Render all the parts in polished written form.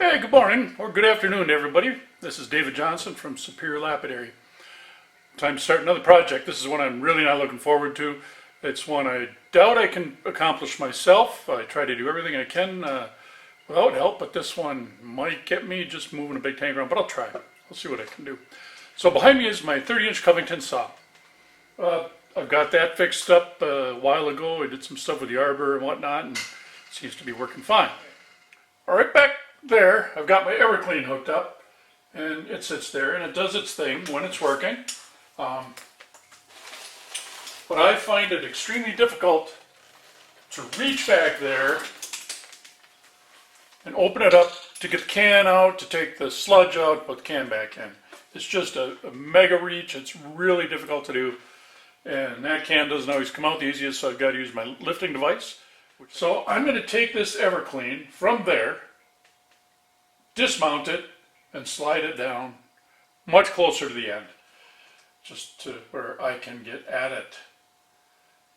Hey, good morning or good afternoon to everybody. This is David Johnson from Superior Lapidary. Time to start another project. This is one I'm really not looking forward to. It's one I doubt I can accomplish myself. I try to do everything I can without help, but this one might get me just moving a big tank around, but I'll try. I'll see what I can do. So behind me is my 30-inch Covington saw. I've got that fixed up a while ago. I did some stuff with the arbor and whatnot, and it seems to be working fine. All right, back there, I've got my Everclean hooked up, and it sits there, and it does its thing when it's working. But I find it extremely difficult to reach back there and open it up to get the can out, to take the sludge out, put the can back in. It's just a mega reach. It's really difficult to do, and that can doesn't always come out the easiest, so I've got to use my lifting device. So I'm going to take this Everclean from there, dismount it, and slide it down much closer to the end, just to where I can get at it.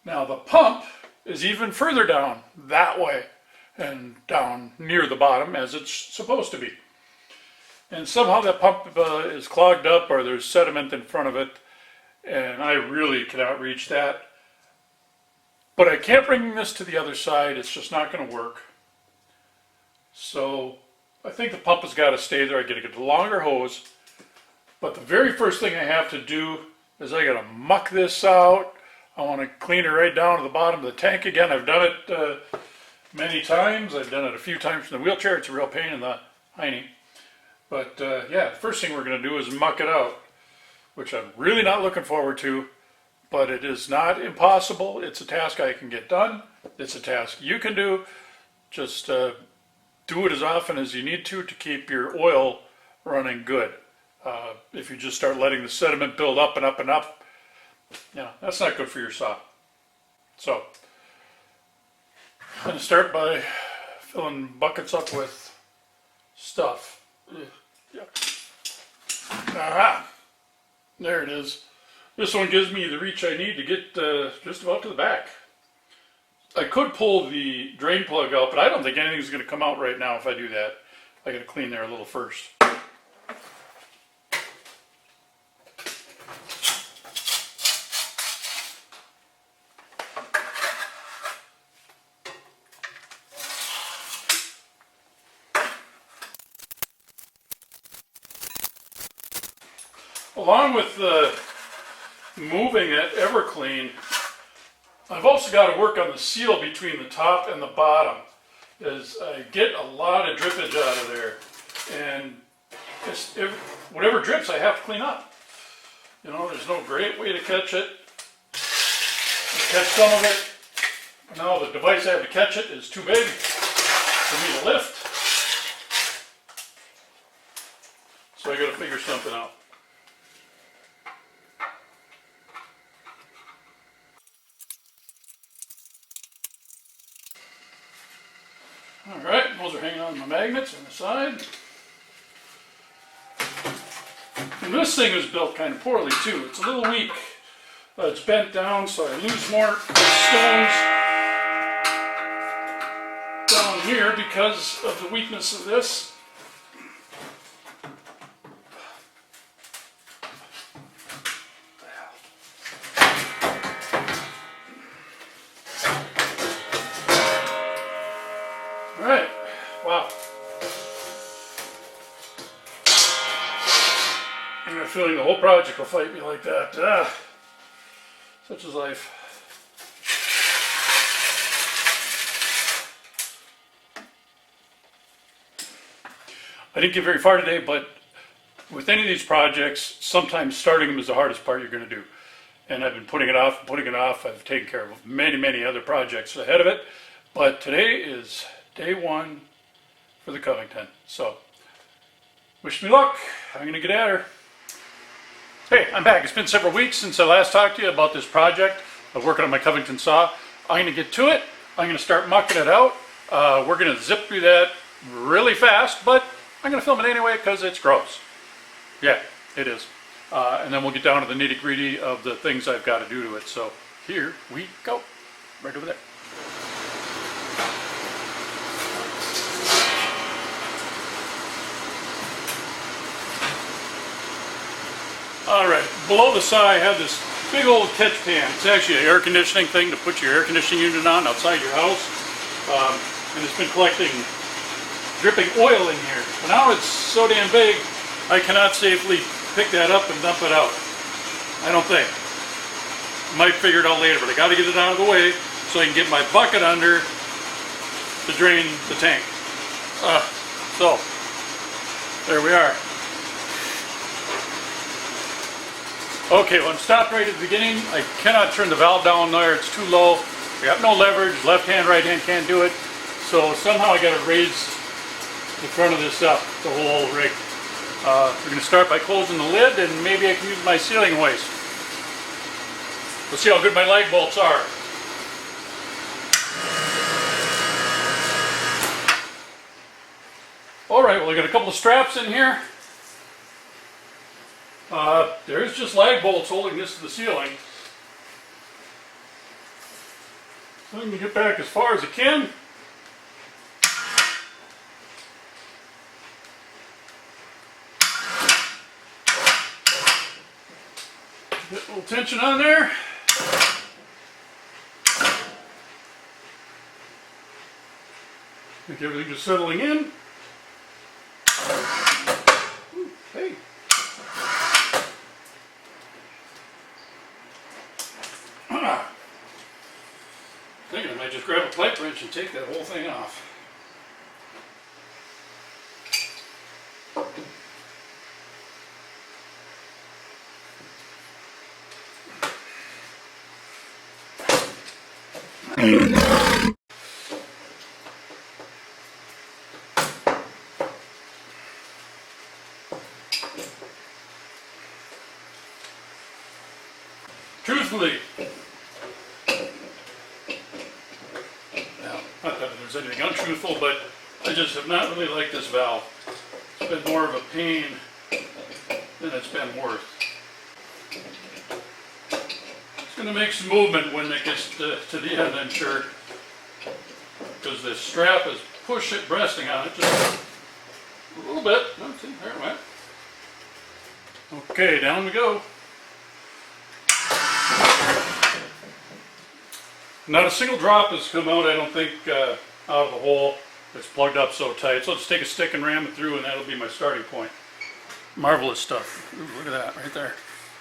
Now the pump is even further down that way and down near the bottom as it's supposed to be. And somehow that pump is clogged up, or there's sediment in front of it, and I really cannot reach that. But I can't bring this to the other side. It's just not going to work. So I think the pump has got to stay there. I got to get the longer hose. But the very first thing I have to do is I got to muck this out. I want to clean it right down to the bottom of the tank again. I've done it many times. I've done it a few times in the wheelchair. It's a real pain in the hiney. But yeah, the first thing we're going to do is muck it out, which I'm really not looking forward to. But it is not impossible. It's a task I can get done. It's a task you can do. Just do it as often as you need to keep your oil running good. If you just start letting the sediment build up and up and up, that's not good for your saw. So I'm going to start by filling buckets up with stuff. Aha! There it is. This one gives me the reach I need to get just about to the back. I could pull the drain plug out, but I don't think anything's going to come out right now if I do that. I got to clean there a little first. Along with moving that Everclean, I've also got to work on the seal between the top and the bottom, as I get a lot of drippage out of there, and whatever drips I have to clean up. There's no great way to catch it. I catch some of it. Now the device I have to catch it is too big for me to lift, so I got to figure something out. Alright, those are hanging on my magnets on the side. And this thing was built kind of poorly too. It's a little weak. It's bent down, so I lose more stones down here because of the weakness of this. Alright, wow. I got a feeling the whole project will fight me like that. Such is life. I didn't get very far today, but with any of these projects, sometimes starting them is the hardest part you're going to do. And I've been putting it off. I've taken care of many, many other projects ahead of it. But today is day one for the Covington. So, wish me luck. I'm going to get at her. Hey, I'm back. It's been several weeks since I last talked to you about this project of working on my Covington saw. I'm going to get to it. I'm going to start mucking it out. We're going to zip through that really fast, but I'm going to film it anyway because it's gross. Yeah, it is. And then we'll get down to the nitty-gritty of the things I've got to do to it. So here we go. Right over there. Alright, below the saw I have this big old catch pan. It's actually an air conditioning thing to put your air conditioning unit on outside your house. And it's been collecting dripping oil in here. But now it's so damn big, I cannot safely pick that up and dump it out. I don't think. Might figure it out later, but I got to get it out of the way so I can get my bucket under to drain the tank. So, there we are. Okay, well I'm stopped right at the beginning. I cannot turn the valve down there, it's too low. I got no leverage, left hand, right hand can't do it. So somehow I got to raise the front of this up, the whole rig. We're going to start by closing the lid and maybe I can use my sealing hoist. Let's see how good my lag bolts are. Alright, well I got a couple of straps in here. There's just lag bolts holding this to the ceiling. So I'm going to get back as far as I can. Get a little tension on there. I think everything is settling in. Ooh, hey. Thinking I might just grab a pipe wrench and take that whole thing off. Truthfully, not that there's anything untruthful, but I just have not really liked this valve. It's been more of a pain than it's been worth. It's going to make some movement when it gets to the end, I'm sure, because this strap is resting on it just a little bit. Oh, see, there it went. Okay, down we go. Not a single drop has come out, I don't think, out of the hole. It's plugged up so tight. So let's take a stick and ram it through and that'll be my starting point. Marvelous stuff. Ooh, look at that right there.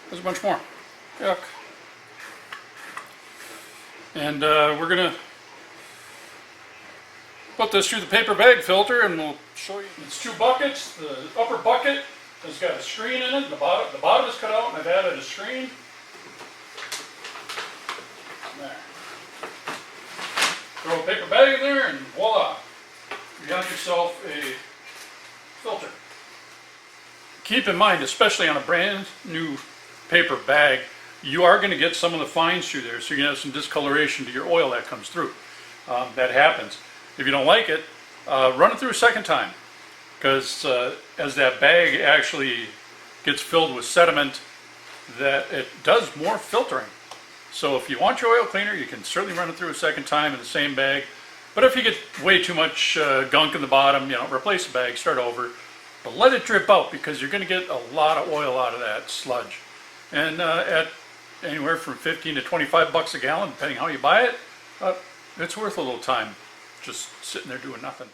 There's a bunch more. Yuck. And we're going to put this through the paper bag filter and we'll show you. It's two buckets. The upper bucket has got a screen in it. The bottom is cut out and I've added a screen. There. Throw a paper bag in there and voila, you got yourself a filter. Keep in mind, especially on a brand new paper bag, you are going to get some of the fines through there, so you're going to have some discoloration to your oil that comes through. That happens. If you don't like it, run it through a second time, because as that bag actually gets filled with sediment, that it does more filtering. So if you want your oil cleaner, you can certainly run it through a second time in the same bag. But if you get way too much gunk in the bottom, replace the bag, start over. But let it drip out because you're going to get a lot of oil out of that sludge. And at anywhere from 15 to 25 bucks a gallon, depending how you buy it, it's worth a little time just sitting there doing nothing.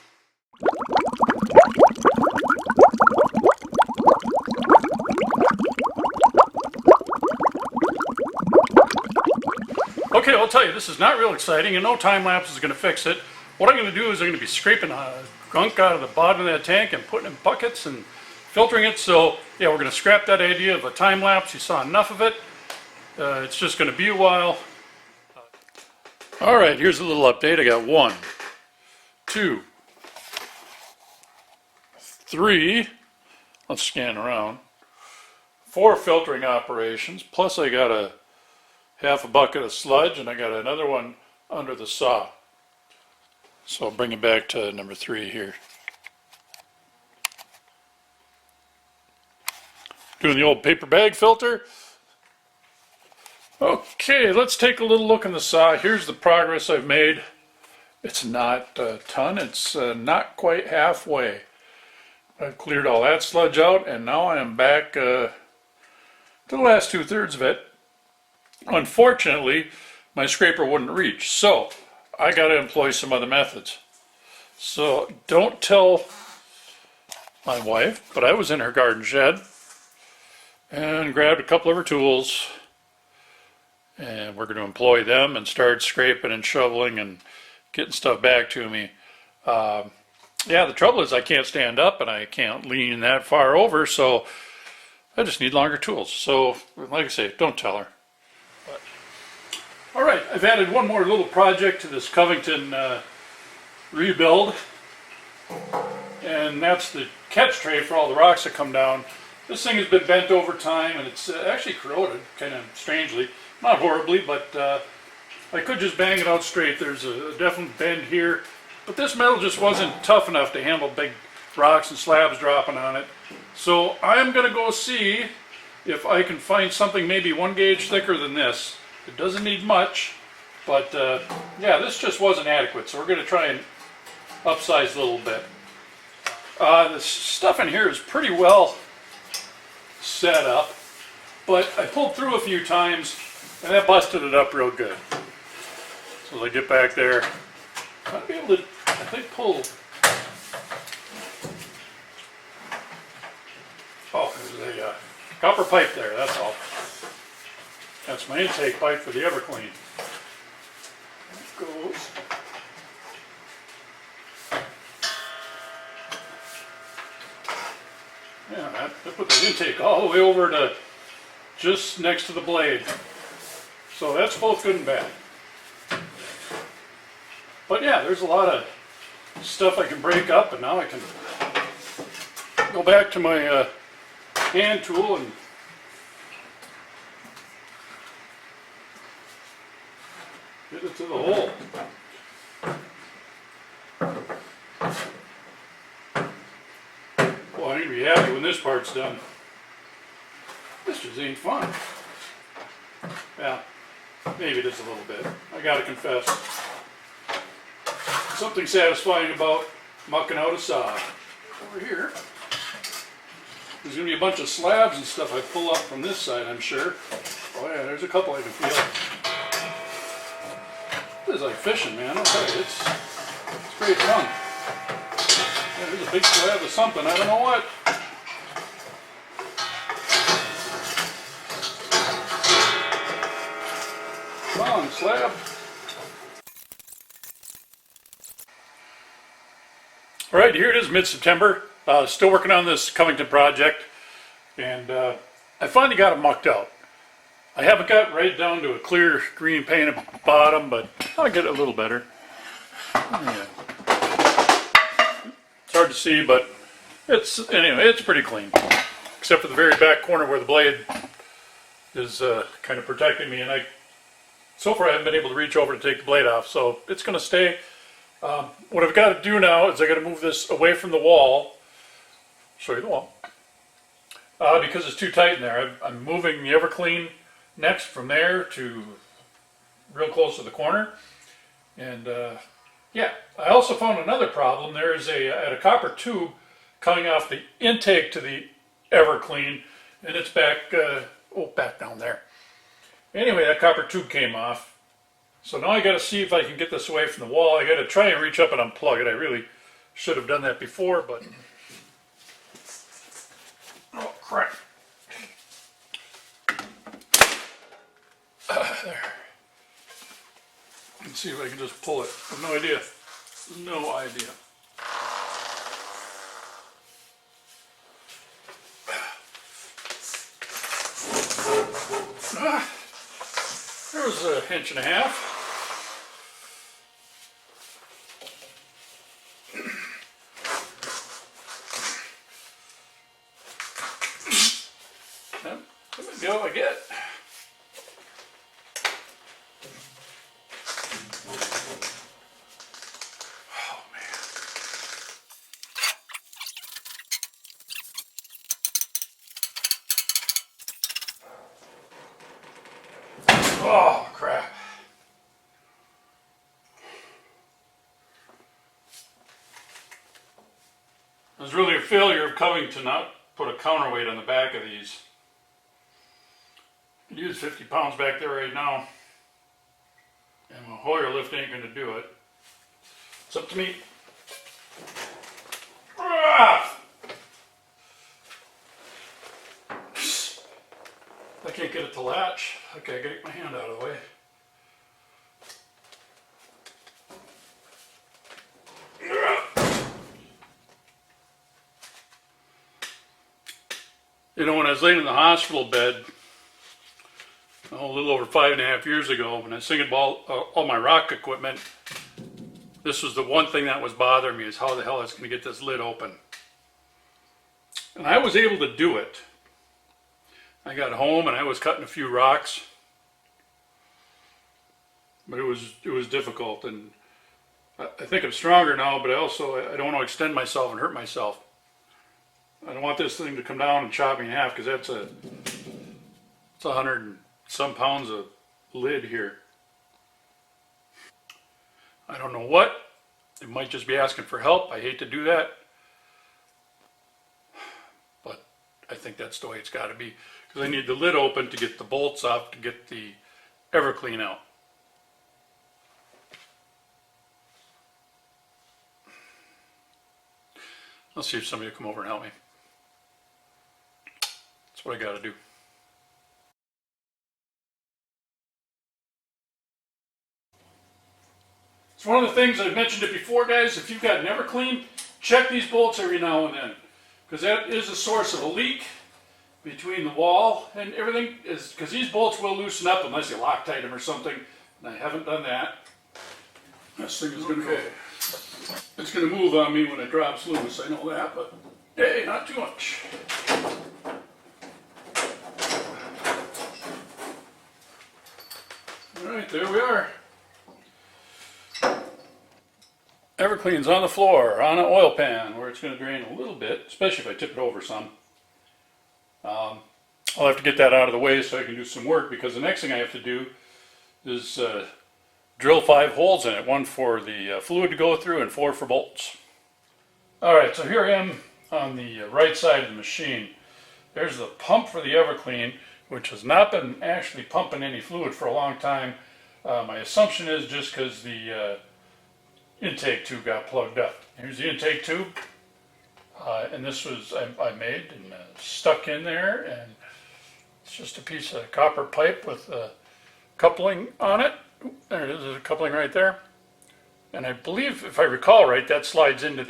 Okay, I'll tell you, this is not real exciting and no time lapse is going to fix it. What I'm going to do is I'm going to be scraping gunk out of the bottom of that tank and putting it in buckets and filtering it. So yeah, we're going to scrap that idea of a time lapse. You saw enough of it. It's just going to be a while. Alright, here's a little update. I got 1, 2, 3, let's scan around, 4 filtering operations, plus I got a half a bucket of sludge and I got another one under the saw. So I'll bring it back to number 3 here. Doing the old paper bag filter. Okay, let's take a little look in the saw. Here's the progress I've made. It's not a ton, it's not quite halfway. I've cleared all that sludge out and now I am back to the last 2/3 of it. Unfortunately, my scraper wouldn't reach, so I got to employ some other methods. So don't tell my wife, but I was in her garden shed and grabbed a couple of her tools, and we're going to employ them and start scraping and shoveling and getting stuff back to me. Yeah, the trouble is I can't stand up and I can't lean that far over, so I just need longer tools. So, like I say, don't tell her. But, all right, I've added one more little project to this Covington rebuild, and that's the catch tray for all the rocks that come down. This thing has been bent over time, and it's actually corroded, kind of strangely. Not horribly, but I could just bang it out straight. There's a definite bend here, but this metal just wasn't tough enough to handle big rocks and slabs dropping on it. So I'm going to go see if I can find something maybe 1 gauge thicker than this. It doesn't need much, but yeah, this just wasn't adequate, so we're going to try and upsize a little bit. The stuff in here is pretty well set up, but I pulled through a few times and that busted it up real good. So as I get back there, I'll be able to, I think, pull. Oh, there's a copper pipe there, that's all. That's my intake pipe for the Everclean. It goes. Yeah, I put the intake all the way over to just next to the blade. So that's both good and bad. But yeah, there's a lot of stuff I can break up, and now I can go back to my hand tool and get it to the hole. Well, I'm going to be happy when this part's done. This just ain't fun. Yeah, maybe just a little bit. I gotta confess. Something satisfying about mucking out a saw. Over here, there's going to be a bunch of slabs and stuff I pull up from this side, I'm sure. Oh yeah, there's a couple I can feel. This is like fishing, man. I'll tell you, it's great fun. Yeah, there's a big slab of something, I don't know what. Come on, slab. All right, here it is, mid-September. Still working on this Covington project, and I finally got it mucked out. I haven't got right down to a clear green paint at the bottom, but I'll get it a little better. Yeah. It's hard to see, but anyway, it's pretty clean, except for the very back corner where the blade is kind of protecting me, and so far I haven't been able to reach over to take the blade off, so it's going to stay. What I've got to do now is I got to move this away from the wall. Show you the wall. Because it's too tight in there. I'm moving the Everclean next from there to real close to the corner. And yeah, I also found another problem. There is a copper tube coming off the intake to the Everclean, and it's back down there. Anyway, that copper tube came off. So now I got to see if I can get this away from the wall. I got to try and reach up and unplug it. I really should have done that before, but oh crap! There. Let's see if I can just pull it. I have no idea. No idea. There was an inch and a half. That might be all I get. Oh man. Oh crap. It was really a failure of Covington to not put a counterweight on the back of these. Could use 50 pounds back there right now. And my Hoyer lift ain't gonna do it. It's up to me. Ah! I can't get it to latch. Okay, I gotta get my hand out of the way. You know, when I was laying in the hospital bed, a little over 5.5 years ago, when I was thinking about all my rock equipment, this was the one thing that was bothering me, is how the hell I was going to get this lid open. And I was able to do it. I got home and I was cutting a few rocks, but it was difficult. And I think I'm stronger now, but I don't want to extend myself and hurt myself. I don't want this thing to come down and chop me in half, because it's 100 and some pounds of lid here. I don't know what. It might just be asking for help. I hate to do that, but I think that's the way it's got to be, because I need the lid open to get the bolts off to get the Everclean out. Let's see if somebody will come over and help me. That's what I got to do. It's one of the things, I've mentioned it before, guys. If you've got an Everclean, check these bolts every now and then, because that is a source of a leak between the wall and everything. Is because these bolts will loosen up unless you Loctite them or something, and I haven't done that. This thing is going to go. It's going to move on me when it drops loose. I know that, but hey, not too much. All right, there we are. Everclean's on the floor, on an oil pan, where it's going to drain a little bit, especially if I tip it over some. I'll have to get that out of the way so I can do some work, because the next thing I have to do is drill 5 holes in it, 1 for the fluid to go through and 4 for bolts. Alright, so here I am on the right side of the machine. There's the pump for the Everclean, which has not been actually pumping any fluid for a long time. My assumption is just because the intake tube got plugged up. Here's the intake tube, and this was I made and stuck in there, and it's just a piece of copper pipe with a coupling on it. There it is, there's a coupling right there, and I believe, if I recall right, that slides into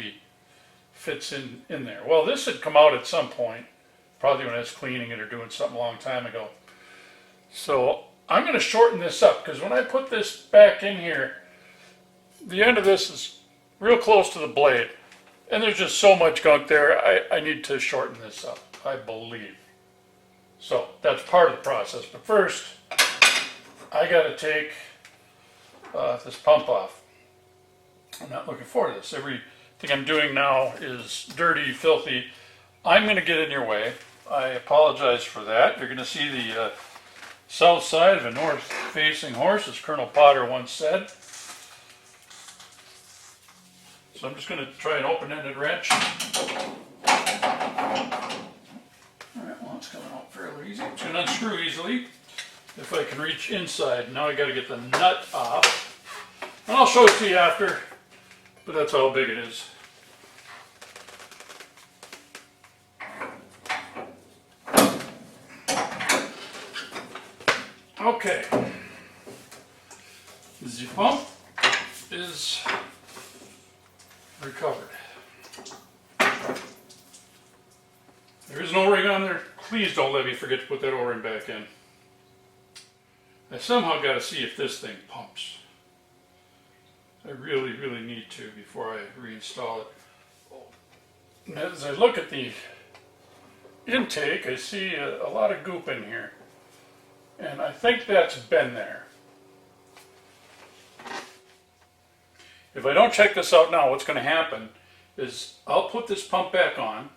fits in there. Well, this had come out at some point, probably when I was cleaning it or doing something a long time ago. So I'm going to shorten this up, because when I put this back in here, the end of this is real close to the blade, and there's just so much gunk there. I need to shorten this up, I believe. So that's part of the process. But first, I got to take this pump off. I'm not looking forward to this. Everything I'm doing now is dirty, filthy. I'm going to get in your way. I apologize for that. You're going to see the south side of a north-facing horse, as Colonel Potter once said. So I'm just going to try an open-ended wrench. Alright, well, it's coming out fairly easy. It's going to unscrew easily if I can reach inside. Now I got to get the nut off. And I'll show it to you after, but that's how big it is. Okay. The pump is recovered. There is an O-ring on there. Please don't let me forget to put that O-ring back in. I somehow got to see if this thing pumps. I really, really need to before I reinstall it. And as I look at the intake, I see a lot of goop in here. And I think that's been there. If I don't check this out now, what's going to happen is I'll put this pump back on.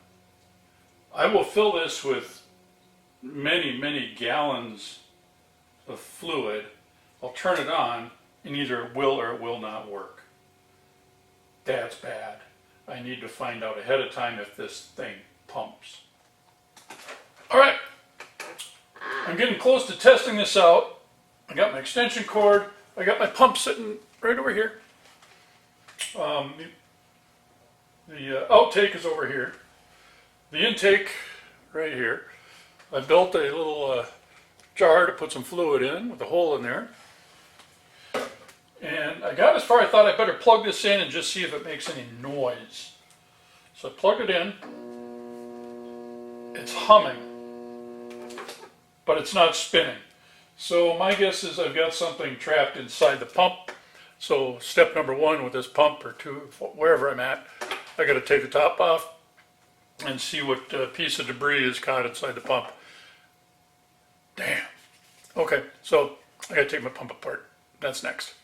I will fill this with many, many gallons of fluid. I'll turn it on, and either it will or it will not work. That's bad. I need to find out ahead of time if this thing pumps. All right. I'm getting close to testing this out. I got my extension cord. I got my pump sitting right over here. The outtake is over here. The intake right here. I built a little jar to put some fluid in with a hole in there. And I got as far, I thought I better plug this in and just see if it makes any noise. So I plugged it in. It's humming, but it's not spinning. So my guess is I've got something trapped inside the pump. So step number one with this pump, or two, wherever I'm at, I got to take the top off and see what piece of debris is caught inside the pump. Damn. Okay, so I got to take my pump apart. That's next.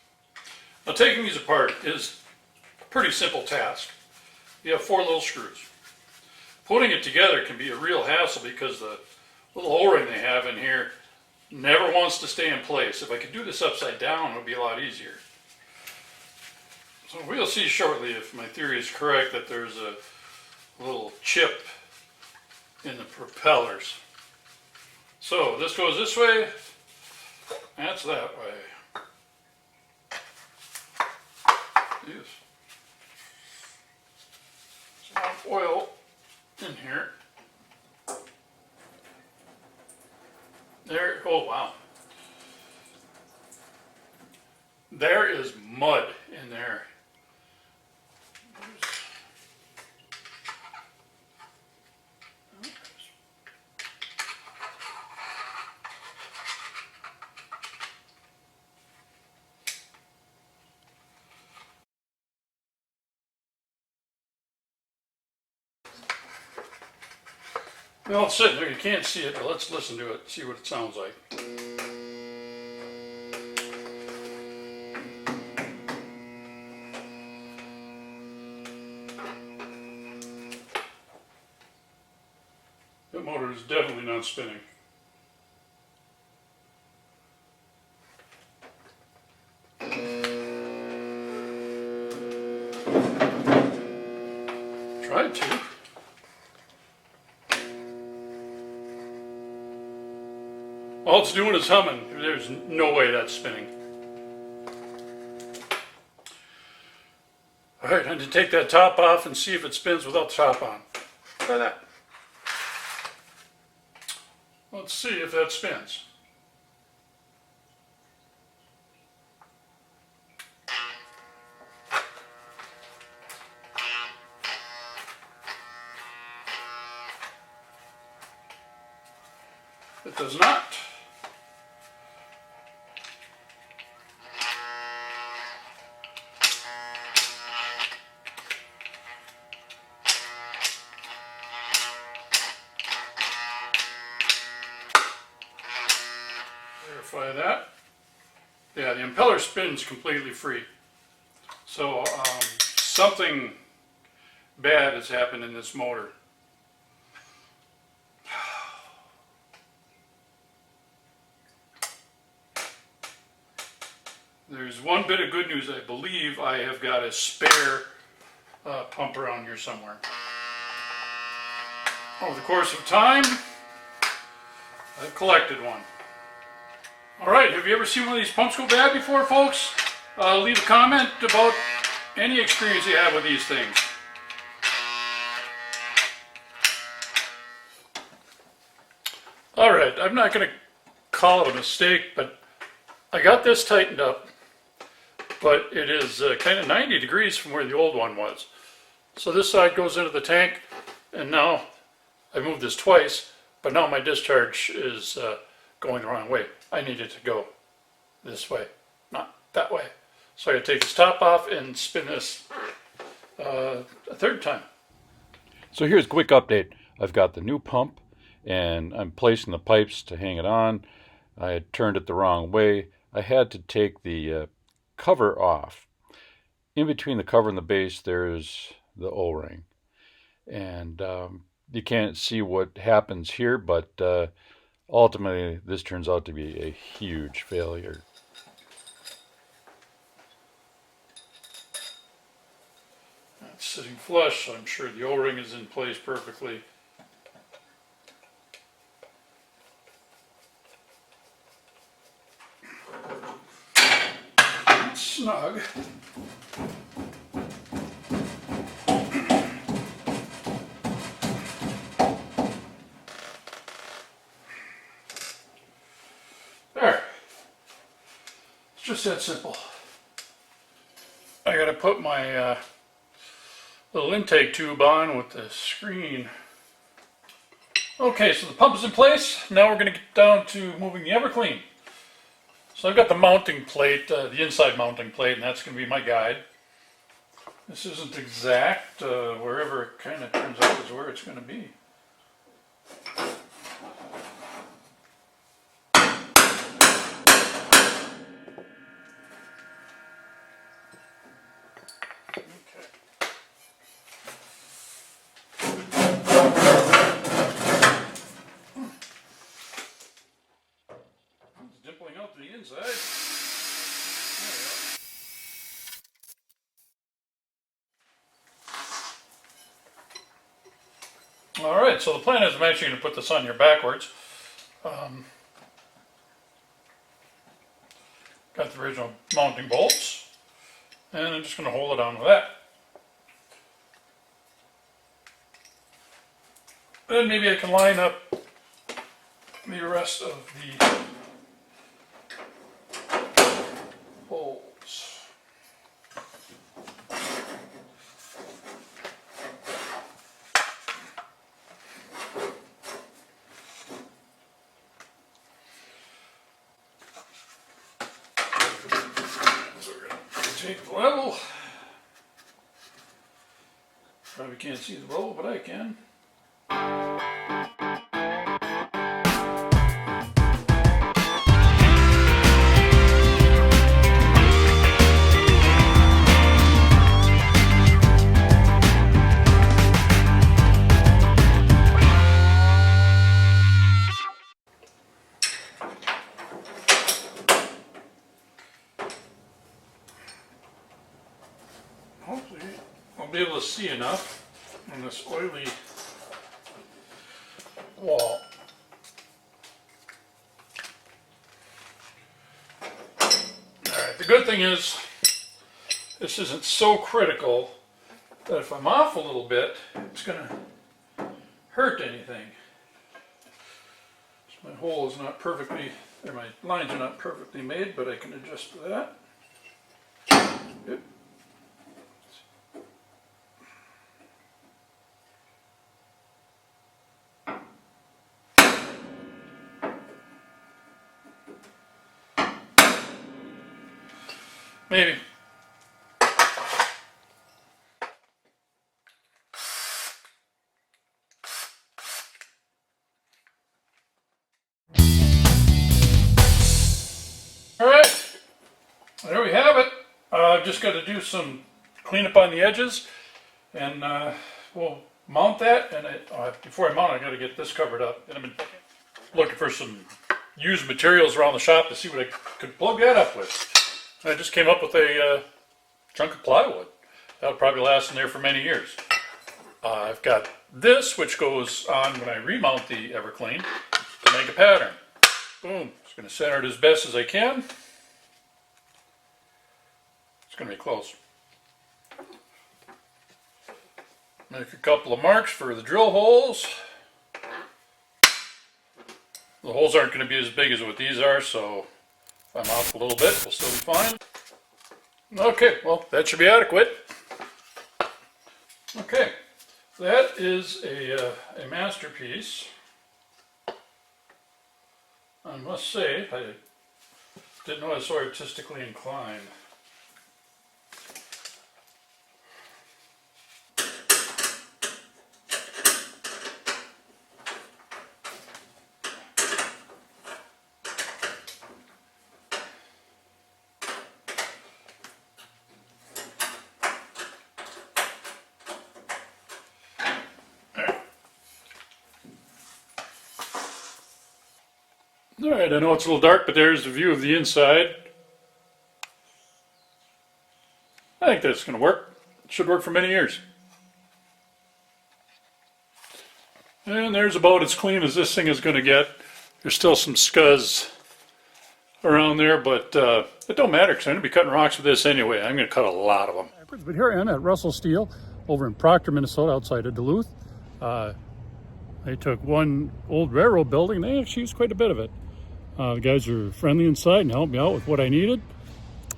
Now taking these apart is a pretty simple task. You have 4 little screws. Putting it together can be a real hassle because the little O-ring they have in here never wants to stay in place. If I could do this upside down, it would be a lot easier. So we'll see shortly if my theory is correct that there's a little chip in the propellers. So this goes this way, that's that way. Yes. Some oil in here. There, oh wow. There is mud in there. Well, it's sitting there, you can't see it, but let's listen to it, see what it sounds like. That motor is definitely not spinning. Tried to. All it's doing is humming. There's no way that's spinning. Alright, I need to take that top off and see if it spins without the top on. Try that. Let's see if that spins. It does not. Verify that. Yeah, the impeller spins completely free. So something bad has happened in this motor. There's one bit of good news. I believe I have got a spare pump around here somewhere. Over the course of time, I've collected one. Alright, have you ever seen one of these pumps go bad before, folks? Leave a comment about any experience you have with these things. Alright, I'm not going to call it a mistake, but I got this tightened up, but it is kind of 90 degrees from where the old one was. So this side goes into the tank, and now I moved this twice, but now my discharge is going the wrong way. I need it to go this way, not that way. So I gotta take this top off and spin this a third time. So here's a quick update. I've got the new pump and I'm placing the pipes to hang it on. I had turned it the wrong way. I had to take the cover off. In between the cover and the base there's the O-ring. And you can't see what happens here, but ultimately this turns out to be a huge failure. It's sitting flush, so I'm sure the O-ring is in place perfectly. snug. There. It's just that simple. I gotta put my little intake tube on with the screen. Okay, so the pump is in place. Now we're gonna get down to moving the Everclean. So I've got the mounting plate, the inside mounting plate, and that's gonna be my guide. This isn't exact. Wherever it kind of turns out is where it's gonna be. Dimpling out to the inside. Alright, so the plan is I'm actually going to put this on here backwards. Got the original mounting bolts, and I'm just going to hold it on with that. Then maybe I can line up the rest of the bolts. So we're going to take the level. Probably can't see the roll, but I can. Hopefully I'll be able to see enough on this oily wall. Alright, the good thing is this isn't so critical that if I'm off a little bit, it's going to hurt anything. So my hole is not perfectly, or my lines are not perfectly made, but I can adjust to that. Yep. Maybe. Alright, there we have it. I've just got to do some cleanup on the edges, and we'll mount that. And before I mount it, I got to get this covered up. And I've been looking for some used materials around the shop to see what I could plug that up with. I just came up with a chunk of plywood. That'll probably last in there for many years. I've got this, which goes on when I remount the Everclean to make a pattern. Boom. Just going to center it as best as I can. It's going to be close. Make a couple of marks for the drill holes. The holes aren't going to be as big as what these are, so if I'm off a little bit, we'll still be fine. Okay, well, that should be adequate. Okay, that is a masterpiece. I must say, I didn't know I was so artistically inclined. Alright, I know it's a little dark, but there's a view of the inside. I think that's going to work. It should work for many years. And there's about as clean as this thing is going to get. There's still some scuzz around there, but it don't matter because I'm going to be cutting rocks with this anyway. I'm going to cut a lot of them. But here I am at Russell Steel over in Proctor, Minnesota, outside of Duluth. They took one old railroad building. They actually used quite a bit of it. The guys are friendly inside and helped me out with what I needed.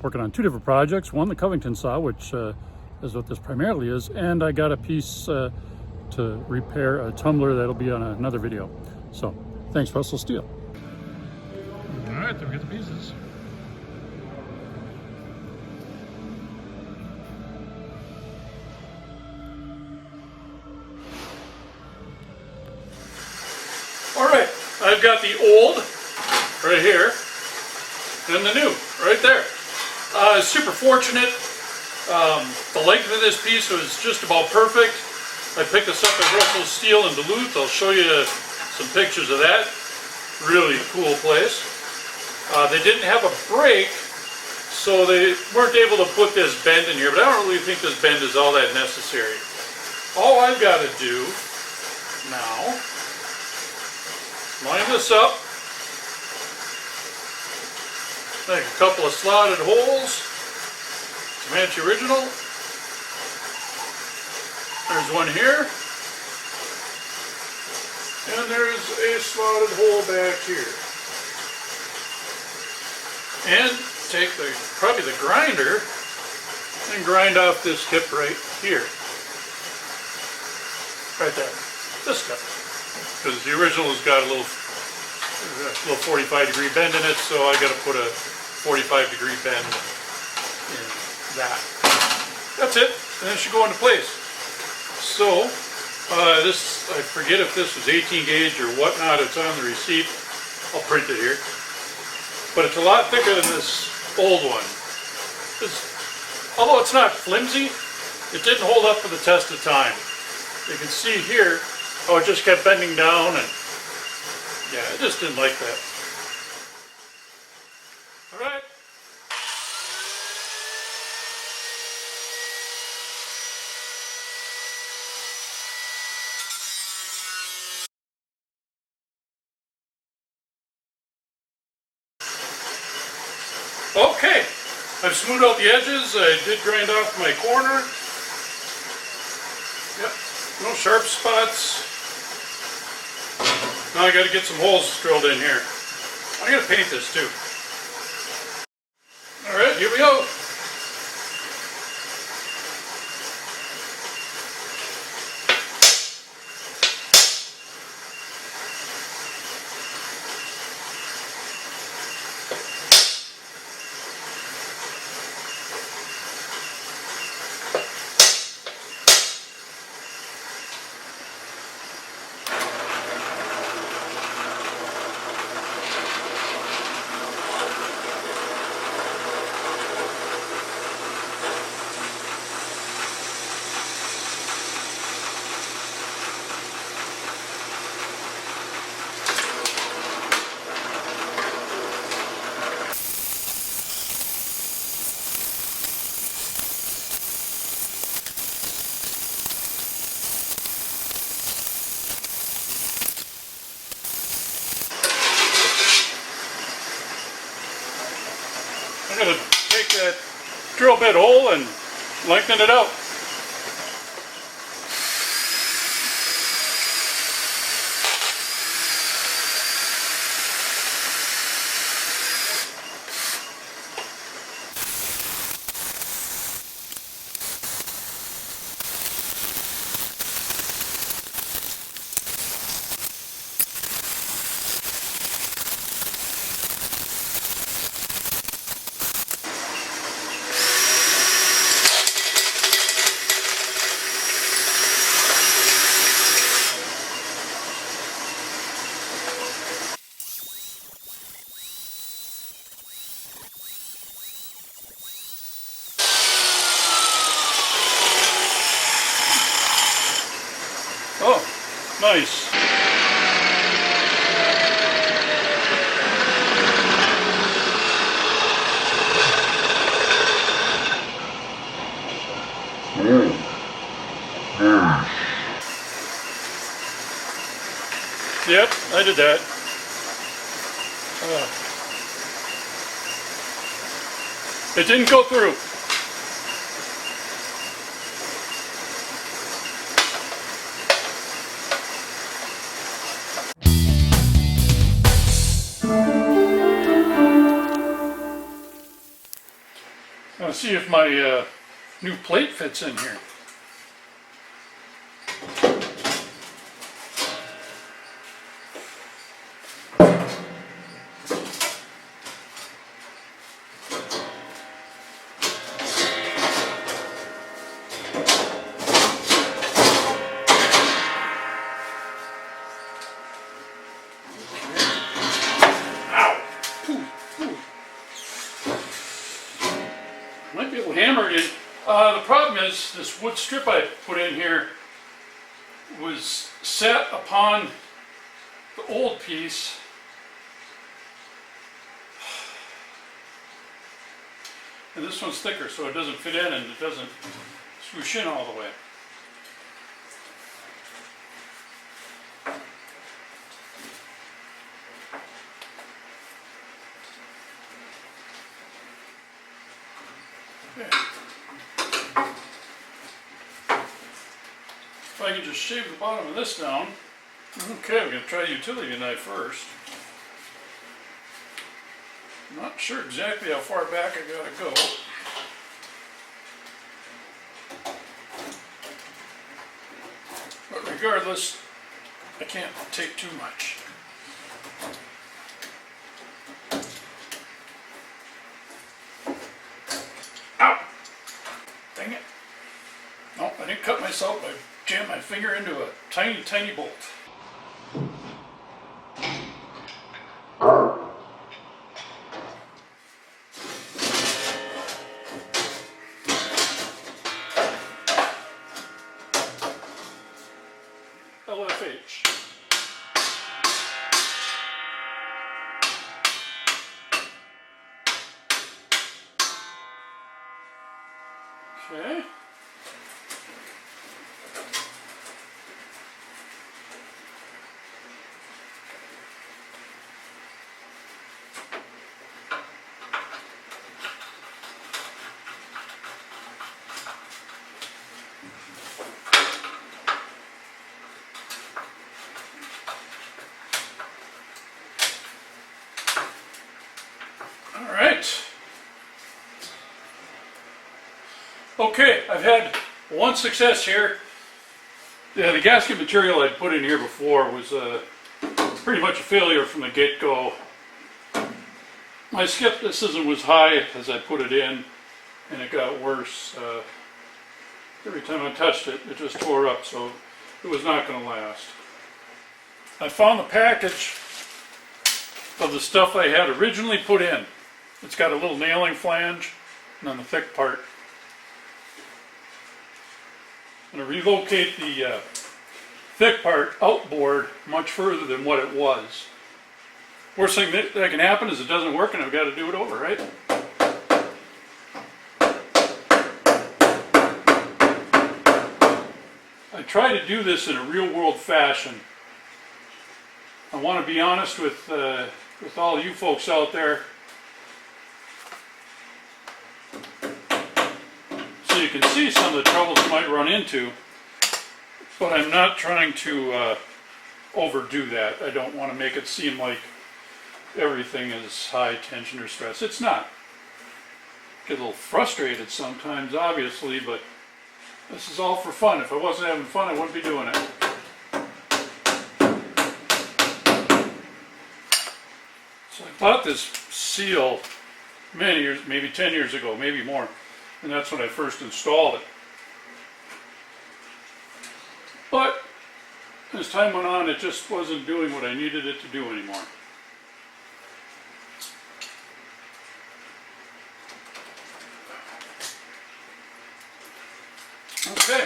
Working on two different projects. One, the Covington saw, which is what this primarily is, and I got a piece to repair a tumbler that'll be on another video. So, thanks, Russell Steel. All right, there we get the pieces. All right, I've got the old right here and the new right there. Super fortunate. The length of this piece was just about perfect. I picked this up at Russell Steel in Duluth. I'll show you some pictures of that. Really cool place. They didn't have a brake, so they weren't able to put this bend in here, but I don't really think this bend is all that necessary. All I've got to do now, line this up, make a couple of slotted holes to match the original. There's one here, and there's a slotted hole back here. And take probably the grinder and grind off this tip right here. Right there. This guy. Because the original's got a little 45-degree bend in it, so I got to put a 45-degree bend in that. That's it, and it should go into place. So, this, I forget if this was 18 gauge or whatnot, it's on the receipt. I'll print it here. But it's a lot thicker than this old one. Although it's not flimsy, it didn't hold up for the test of time. You can see here how it just kept bending down, and yeah, I just didn't like that. All right. Okay, I've smoothed out the edges. I did grind off my corner. Yep, no sharp spots. Now I got to get some holes drilled in here. I'm going to paint this too. All right, here we go. I'm going to take that drill bit hole and lengthen it out. Oh, nice. Yep, I did that. It didn't go through. I'll see if my new plate fits in here. Might be able to hammer it in. The problem is this wood strip I put in here was set upon the old piece. And this one's thicker, so it doesn't fit in and it doesn't swoosh in all the way. Okay. If I can just shave the bottom of this down. Okay, we're going to try a utility knife first. Not sure exactly how far back I gotta go. But regardless, I can't take too much. Ow! Dang it. No, I didn't cut myself. I jammed my finger into a tiny, tiny bolt. LFH. Okay. All right. Okay, I've had one success here. Yeah, the gasket material I'd put in here before was pretty much a failure from the get-go. My skepticism was high as I put it in, and it got worse. Every time I touched it, it just tore up, so it was not going to last. I found the package of the stuff I had originally put in. It's got a little nailing flange and then the thick part. I'm going to relocate the thick part outboard much further than what it was. Worst thing that can happen is it doesn't work and I've got to do it over, right? I try to do this in a real world fashion. I want to be honest with all you folks out there. So you can see some of the troubles you might run into, but I'm not trying to overdo that. I don't want to make it seem like everything is high tension or stress. It's not. Get a little frustrated sometimes, obviously, but this is all for fun. If I wasn't having fun, I wouldn't be doing it. So I bought this seal many years, maybe 10 years ago, maybe more. And that's when I first installed it. But as time went on, it just wasn't doing what I needed it to do anymore. Okay.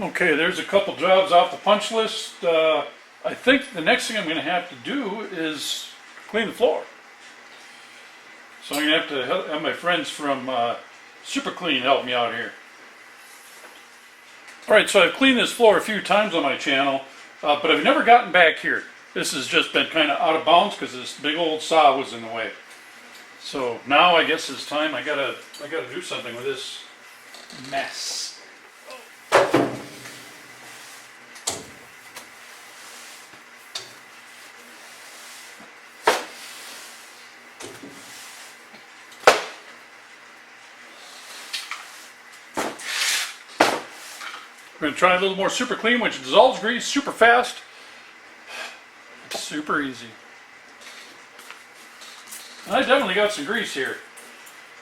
Okay, there's a couple jobs off the punch list. I think the next thing I'm going to have to do is clean the floor. So I'm going to have to have my friends from Everclean help me out here. Alright, so I've cleaned this floor a few times on my channel, but I've never gotten back here. This has just been kind of out of bounds because this big old saw was in the way. So now I guess it's time. I gotta do something with this mess. We're going to try a little more Everclean, which dissolves grease super fast. It's super easy. And I definitely got some grease here.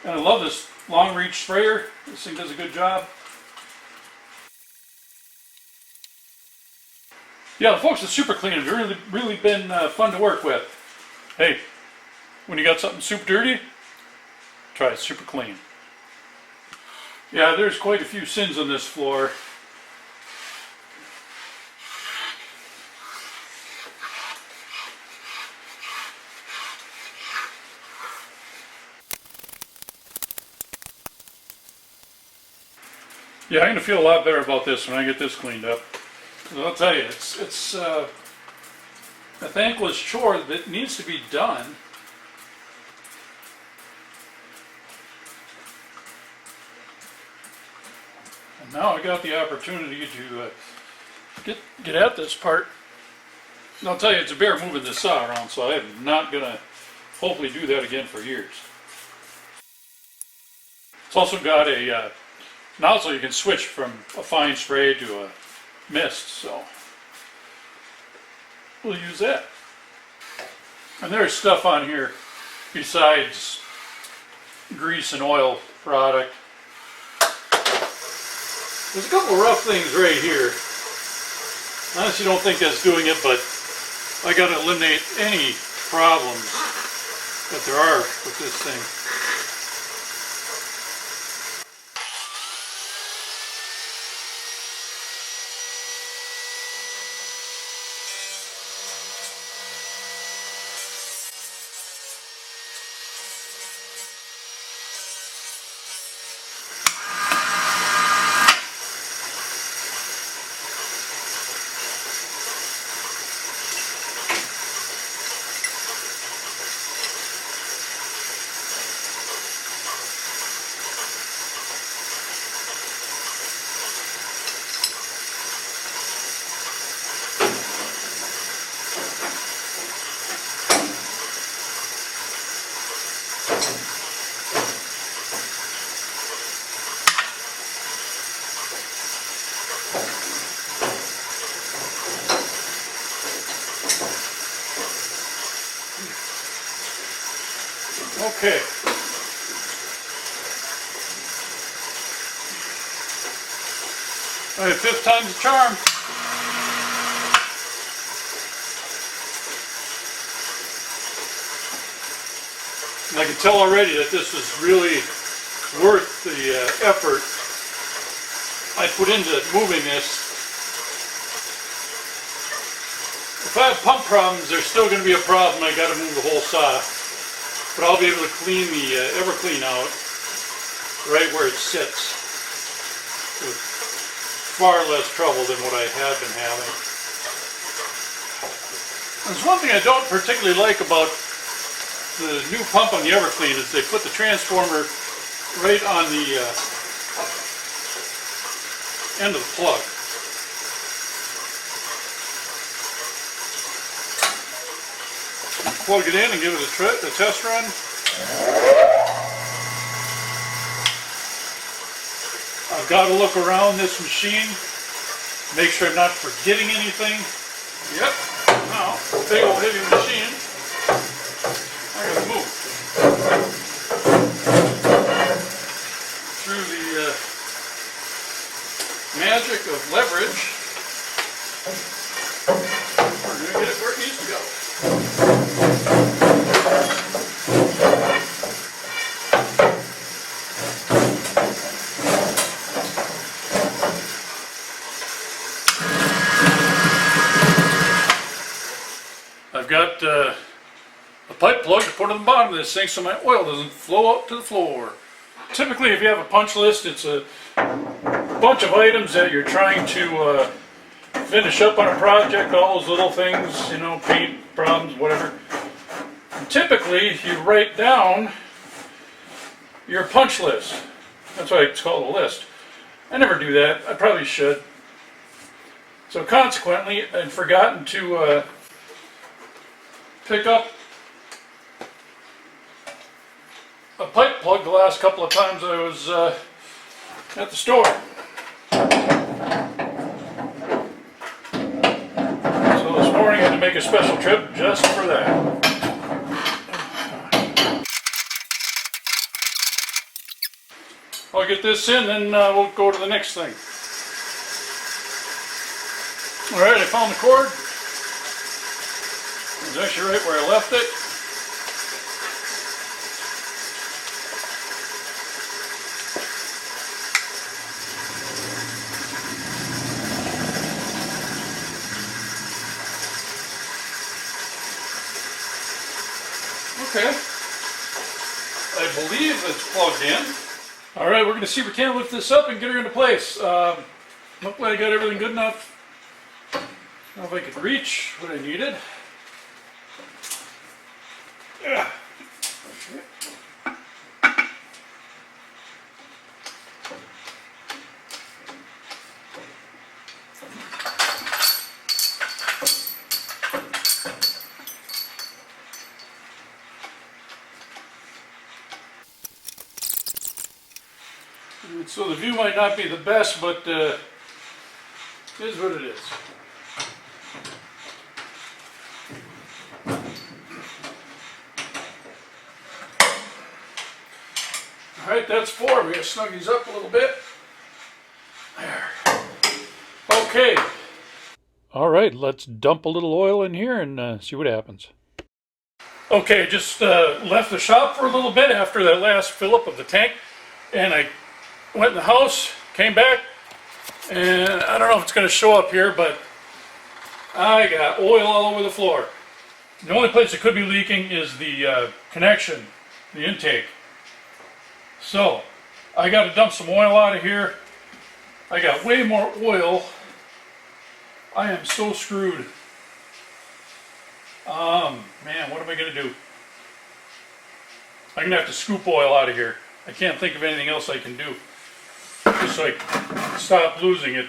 And I love this long reach sprayer. This thing does a good job. Yeah, the folks at Everclean have really been fun to work with. Hey, when you got something super dirty, try Everclean. Yeah, there's quite a few sins on this floor. Yeah, I'm going to feel a lot better about this when I get this cleaned up. I'll tell you, it's a thankless chore that needs to be done. And now I got the opportunity to get at this part. And I'll tell you, it's a bear moving this saw around, so I'm not going to hopefully do that again for years. It's also got a nozzle you can switch from a fine spray to a mist, so we'll use that. And there's stuff on here besides grease and oil product. There's a couple rough things right here. I honestly don't think that's doing it, but I got to eliminate any problems that there are with this thing. Okay. All right, fifth time's the charm. And I can tell already that this was really worth the effort I put into moving this. If I have pump problems, there's still going to be a problem. I got to move the whole saw. But I'll be able to clean the Everclean out right where it sits with far less trouble than what I had been having. There's one thing I don't particularly like about the new pump on the Everclean is they put the transformer right on the end of the plug. Plug it in and give it a test run. I've got to look around this machine, make sure I'm not forgetting anything. Yep, now, big old heavy machine. I gotta move. Through the magic of leverage, we're going to get it where it needs to go. a pipe plug to put on the bottom of this thing so my oil doesn't flow out to the floor. Typically, if you have a punch list, it's a bunch of items that you're trying to finish up on a project, all those little things, you know, paint problems, whatever. And typically, you write down your punch list. That's why it's called a list. I never do that. I probably should. So consequently, I'd forgotten to pick up a pipe plug the last couple of times I was at the store. So this morning I had to make a special trip just for that. I'll get this in, then we'll go to the next thing. Alright, I found the cord. It's actually right where I left it. Okay. I believe it's plugged in. Alright, we're going to see if we can lift this up and get her into place. Hopefully I got everything good enough. I don't know if I could reach what I needed. Yeah. So the view might not be the best, but it is what it is. Alright, that's 4. We're going to snug these up a little bit. There. Okay. Alright, let's dump a little oil in here and see what happens. Okay, just left the shop for a little bit after that last fill up of the tank, and I went in the house, came back, and I don't know if it's going to show up here, but I got oil all over the floor. The only place it could be leaking is the connection, the intake. So I got to dump some oil out of here. I got way more oil. I am so screwed. Man, what am I going to do? I'm going to have to scoop oil out of here. I can't think of anything else I can do, just so I can stop losing it.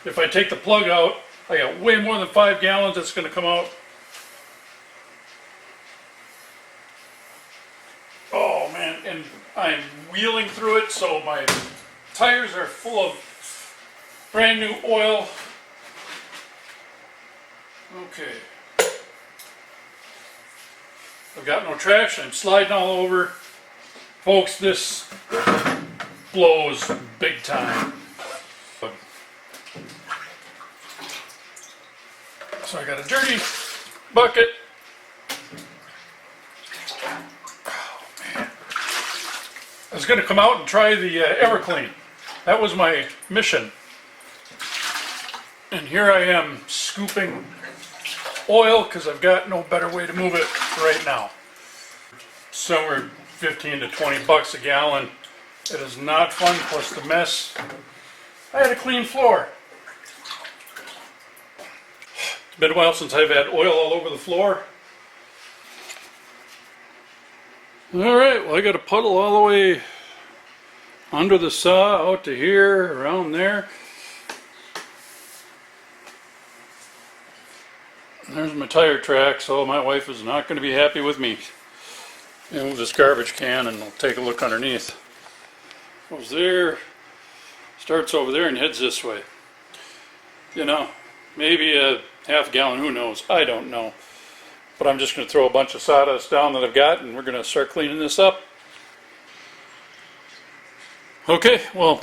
If I take the plug out, I got way more than 5 gallons that's going to come out. Oh man, and I'm wheeling through it, so my tires are full of brand new oil. Okay. I've got no traction, I'm sliding all over. Folks, this blows big time. So I got a dirty bucket. Oh man. I was going to come out and try the Everclean. That was my mission. And here I am scooping oil because I've got no better way to move it right now. Somewhere 15 to 20 bucks a gallon. It is not fun, plus the mess. I had a clean floor. It's been a while since I've had oil all over the floor. Alright, well I got a puddle all the way under the saw, out to here, around there. There's my tire track, so my wife is not going to be happy with me. I'll move this garbage can and I'll take a look underneath. Goes there, starts over there and heads this way. You know, maybe a half gallon, who knows, I don't know. But I'm just going to throw a bunch of sawdust down that I've got and we're going to start cleaning this up. Okay, well,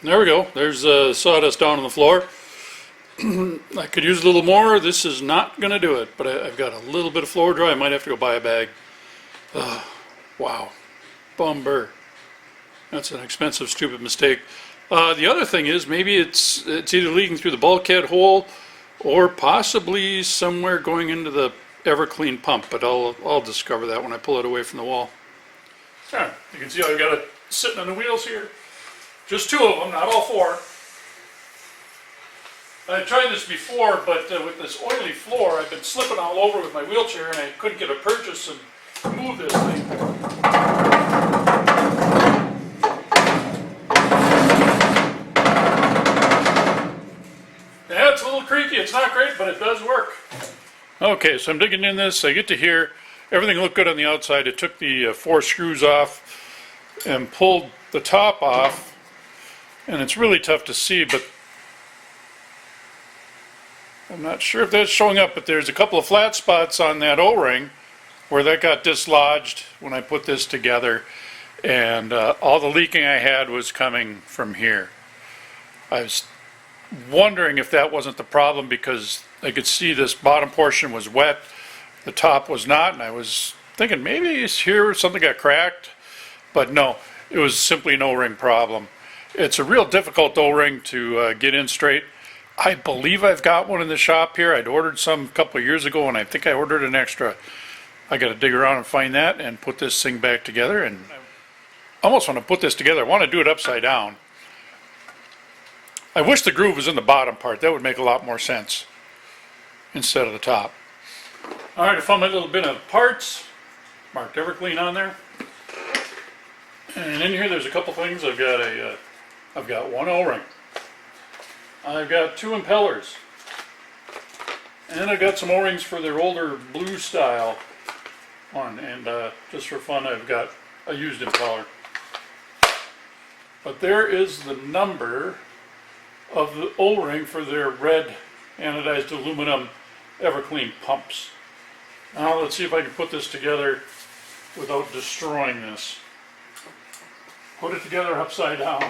there we go. There's sawdust down on the floor. I could use a little more. This is not going to do it, but I've got a little bit of floor dry. I might have to go buy a bag. Wow. Bummer. That's an expensive, stupid mistake. The other thing is maybe it's either leaking through the bulkhead hole or possibly somewhere going into the Everclean pump, but I'll discover that when I pull it away from the wall. Alright, you can see I've got it sitting on the wheels here. Just 2 of them, not all 4. I tried this before, but with this oily floor, I've been slipping all over with my wheelchair, and I couldn't get a purchase and move this thing. Yeah, it's a little creaky. It's not great, but it does work. Okay, so I'm digging in this. I get to here. Everything looked good on the outside. It took the 4 screws off and pulled the top off, and it's really tough to see, but I'm not sure if that's showing up, but there's a couple of flat spots on that O-ring where that got dislodged when I put this together, and all the leaking I had was coming from here. I was wondering if that wasn't the problem because I could see this bottom portion was wet, the top was not, and I was thinking maybe it's here something got cracked, but no, it was simply an O-ring problem. It's a real difficult O-ring to get in straight. I believe I've got one in the shop here. I'd ordered some a couple of years ago, and I think I ordered an extra. I got to dig around and find that and put this thing back together. And I almost want to put this together. I want to do it upside down. I wish the groove was in the bottom part. That would make a lot more sense instead of the top. All right, I found my little bin of parts. Marked Everclean on there. And in here, there's a couple things. I've got 1 O-ring. I've got 2 impellers, and I've got some O-rings for their older blue style one, and just for fun I've got a used impeller. But there is the number of the O-ring for their red anodized aluminum Everclean pumps. Now let's see if I can put this together without destroying this. Put it together upside down,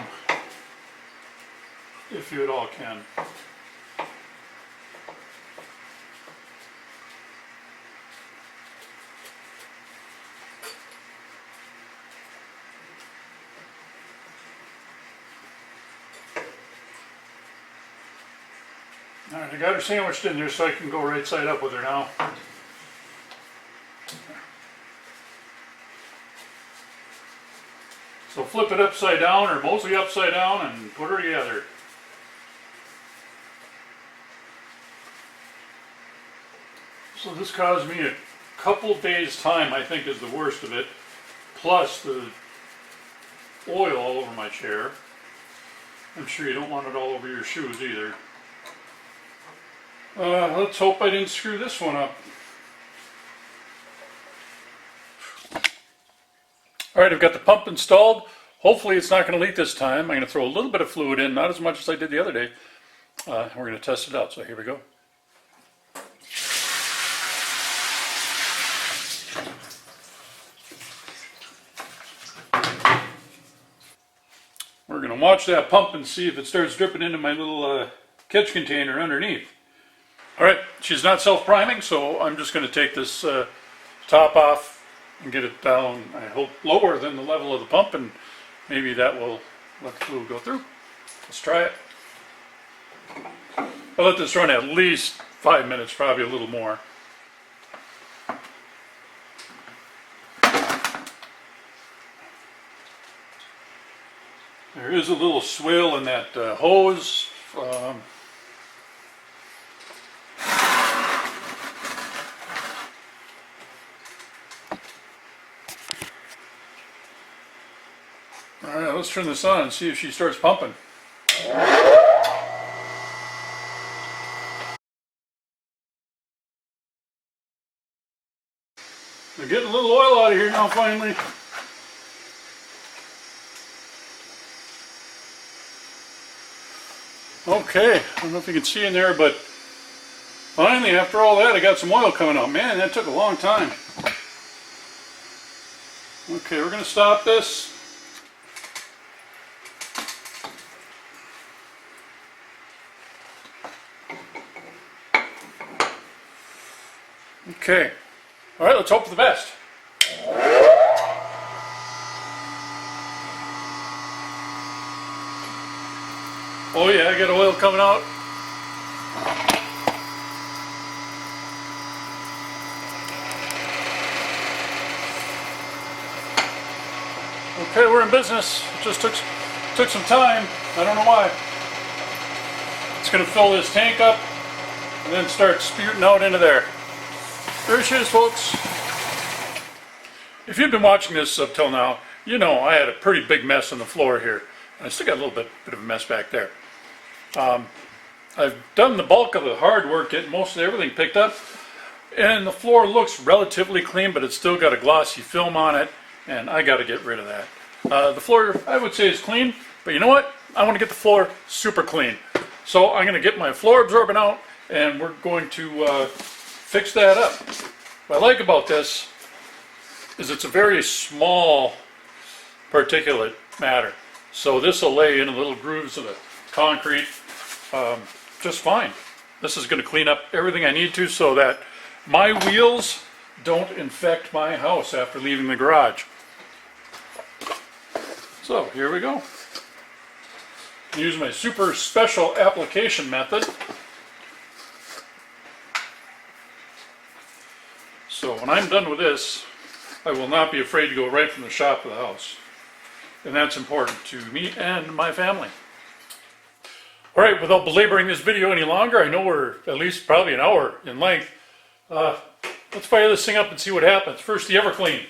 if you at all can. Alright, I got her sandwiched in there so I can go right side up with her now. So flip it upside down, or mostly upside down, and put her together. So this caused me a couple days time, I think is the worst of it, plus the oil all over my chair. I'm sure you don't want it all over your shoes either. Let's hope I didn't screw this one up. Alright, I've got the pump installed. Hopefully it's not going to leak this time. I'm going to throw a little bit of fluid in, not as much as I did the other day. We're going to test it out, so here we go. We're going to watch that pump and see if it starts dripping into my little catch container underneath. Alright, she's not self-priming, so I'm just going to take this top off and get it down, I hope, lower than the level of the pump, and maybe that will let the fluid go through. Let's try it. I'll let this run at least 5 minutes, probably a little more. There is a little swale in that hose. Alright, let's turn this on and see if she starts pumping. We're getting a little oil out of here now finally. Okay, I don't know if you can see in there, but finally after all that I got some oil coming out. Man, that took a long time. Okay, we're going to stop this. Okay, all right, let's hope for the best. Oh yeah, I got oil coming out. Okay, we're in business. It just took some time. I don't know why. It's going to fill this tank up and then start spewing out into there. There she is, folks. If you've been watching this up till now, you know I had a pretty big mess on the floor here. And I still got a little bit of a mess back there. I've done the bulk of the hard work, getting most of everything picked up. And the floor looks relatively clean, but it's still got a glossy film on it. And I got to get rid of that. The floor, I would say, is clean. But you know what? I want to get the floor super clean. So I'm going to get my floor absorbent out, and we're going to fix that up. What I like about this is it's a very small particulate matter. So this will lay in the little grooves of the concrete just fine. This is going to clean up everything I need to so that my wheels don't infect my house after leaving the garage. So here we go. Use my super special application method. So when I'm done with this, I will not be afraid to go right from the shop to the house. And that's important to me and my family. Alright, without belaboring this video any longer, I know we're at least probably an hour in length. Let's fire this thing up and see what happens. First, the Everclean.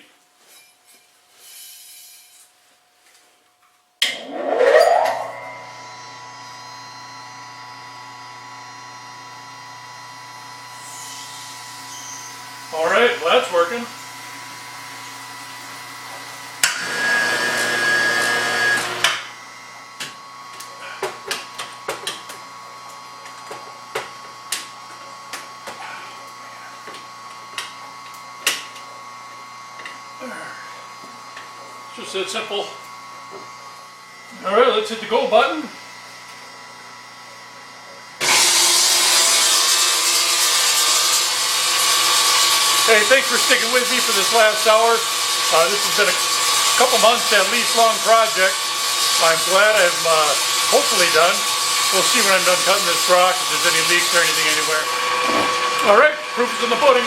Alright, well that's working. It's just that simple. Alright, let's hit the go button. Hey, thanks for sticking with me for this last hour. This has been a couple months at least long project. I'm glad I'm hopefully done. We'll see when I'm done cutting this rock if there's any leaks or anything anywhere. Alright, proof is in the pudding.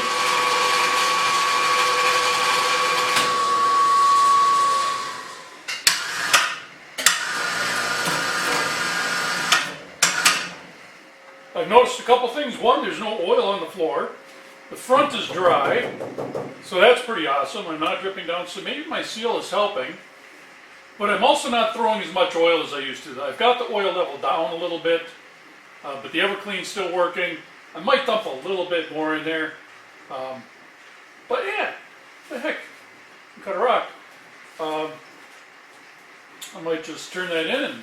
I've noticed a couple things. One, there's no oil on the floor. The front is dry, so that's pretty awesome. I'm not dripping down, so maybe my seal is helping. But I'm also not throwing as much oil as I used to. I've got the oil level down a little bit, but the Everclean's still working. I might dump a little bit more in there. But yeah, the heck, cut a rock. I might just turn that in and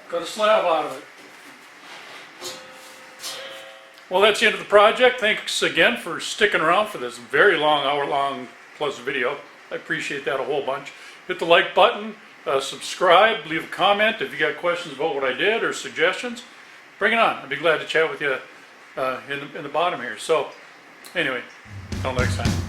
got a slab out of it. Well, that's the end of the project. Thanks again for sticking around for this very long, hour-long plus video. I appreciate that a whole bunch. Hit the like button, subscribe, leave a comment if you got questions about what I did or suggestions. Bring it on. I'd be glad to chat with you in the bottom here. So, anyway, until next time.